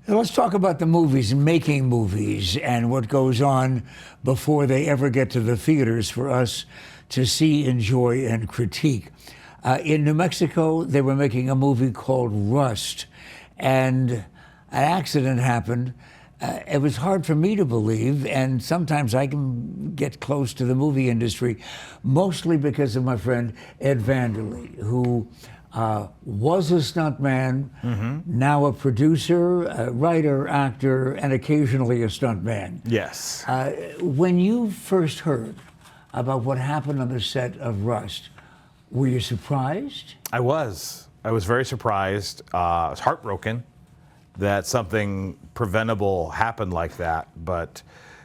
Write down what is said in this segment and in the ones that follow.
Now, let's talk about the movies, making movies, and what goes on before they ever get to the theaters for us to see, enjoy, and critique. In New Mexico, they were making a movie called Rust, and an accident happened. It was hard for me to believe, and sometimes I can get close to the movie industry, mostly because of my friend Ed Vanderlee, who was a stuntman, now a producer, a writer, actor, and occasionally a stuntman. Yes. When you first heard about what happened on the set of Rust, were you surprised? I was very surprised. I was heartbroken that something preventable happened like that. But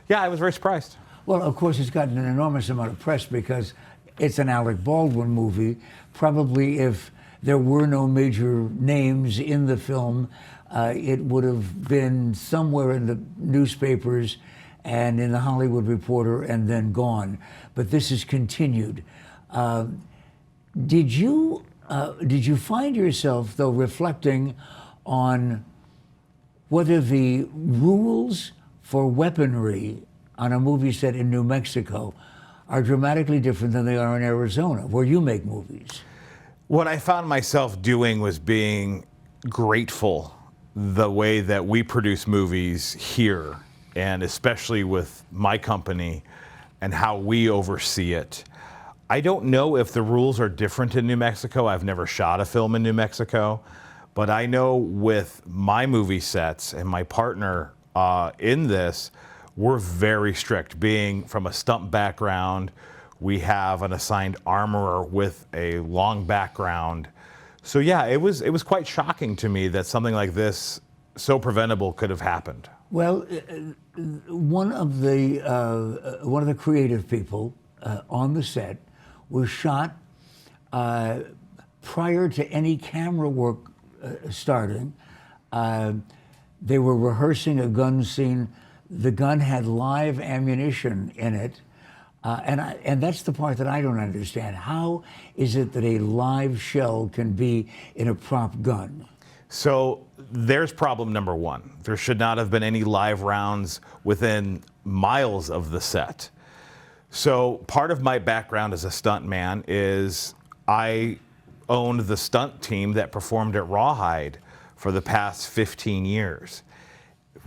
yeah, I was very surprised. Well, of course, it's gotten an enormous amount of press because it's an Alec Baldwin movie. Probably if there were no major names in the film, it would have been somewhere in the newspapers and in the Hollywood Reporter and then gone. But this has continued. Did you find yourself, though, reflecting on whether the rules for weaponry on a movie set in New Mexico are dramatically different than they are in Arizona, where you make movies? What I found myself doing was being grateful the way that we produce movies here, and especially with my company and how we oversee it. I don't know if the rules are different in New Mexico. I've never shot a film in New Mexico, but I know with my movie sets and my partner in this, we're very strict. Being from a stunt background, we have an assigned armorer with a long background. So yeah, it was quite shocking to me that something like this, so preventable, could have happened. Well, one of the creative people on the set was shot prior to any camera work starting. They were rehearsing a gun scene. The gun had live ammunition in it. And that's the part that I don't understand. How is it that a live shell can be in a prop gun? So there's problem number one. There should not have been any live rounds within miles of the set. So part of my background as a stuntman is I owned the stunt team that performed at Rawhide for the past 15 years.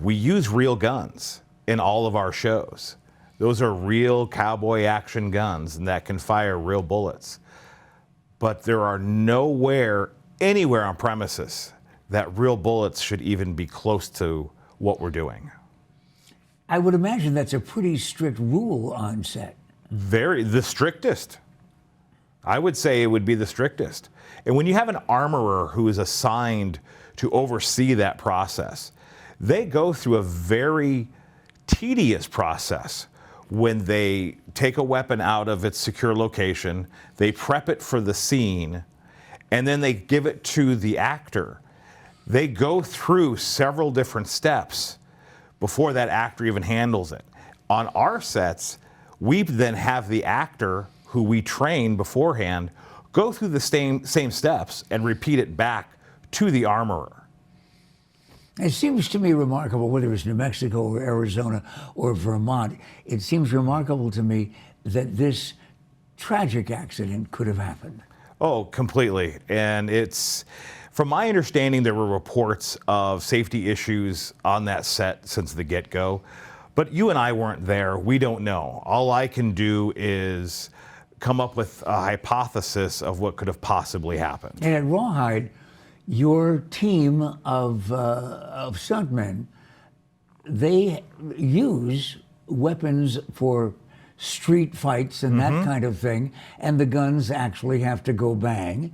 We use real guns in all of our shows. Those are real cowboy action guns and that can fire real bullets. But there are anywhere on premises that real bullets should even be close to what we're doing. I would imagine that's a pretty strict rule on set. The strictest. I would say it would be the strictest. And when you have an armorer who is assigned to oversee that process, they go through a very tedious process. When they take a weapon out of its secure location, they prep it for the scene, and then they give it to the actor. They go through several different steps before that actor even handles it. On our sets, we then have the actor who we train beforehand go through the same steps and repeat it back to the armorer. It seems to me remarkable, whether it's New Mexico or Arizona or Vermont, it seems remarkable to me that this tragic accident could have happened. Oh, completely. And from my understanding, there were reports of safety issues on that set since the get-go. But you and I weren't there. We don't know. All I can do is come up with a hypothesis of what could have possibly happened. And at Rawhide, your team of stuntmen, they use weapons for street fights and that kind of thing, and the guns actually have to go bang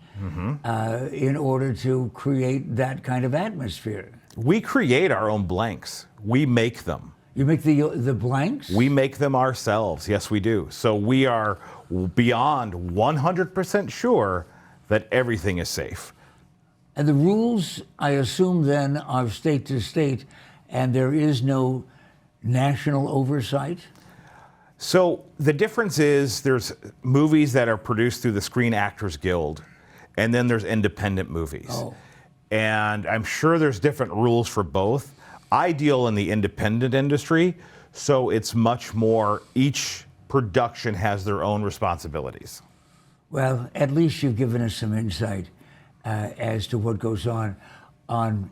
in order to create that kind of atmosphere. We create our own blanks. We make them. You make the blanks? We make them ourselves. Yes, we do. So we are beyond 100% sure that everything is safe. And the rules, I assume then, are state to state, and there is no national oversight? So the difference is there's movies that are produced through the Screen Actors Guild, and then there's independent movies. Oh. And I'm sure there's different rules for both. I deal in the independent industry, so it's much more, each production has their own responsibilities. Well, at least you've given us some insight as to what goes on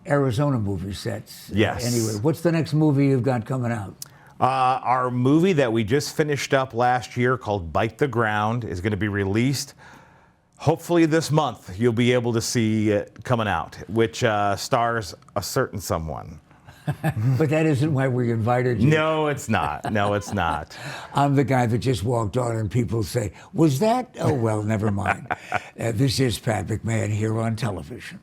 Arizona movie sets. Yes. Anyway, what's the next movie you've got coming out? Our movie that we just finished up last year called Bite the Ground is going to be released hopefully this month. You'll be able to see it coming out, which stars a certain someone. But that isn't why we invited you. No, it's not. No, it's not. I'm the guy that just walked on and people say, was that? Oh, well, never mind. This is Pat McMahon here on television.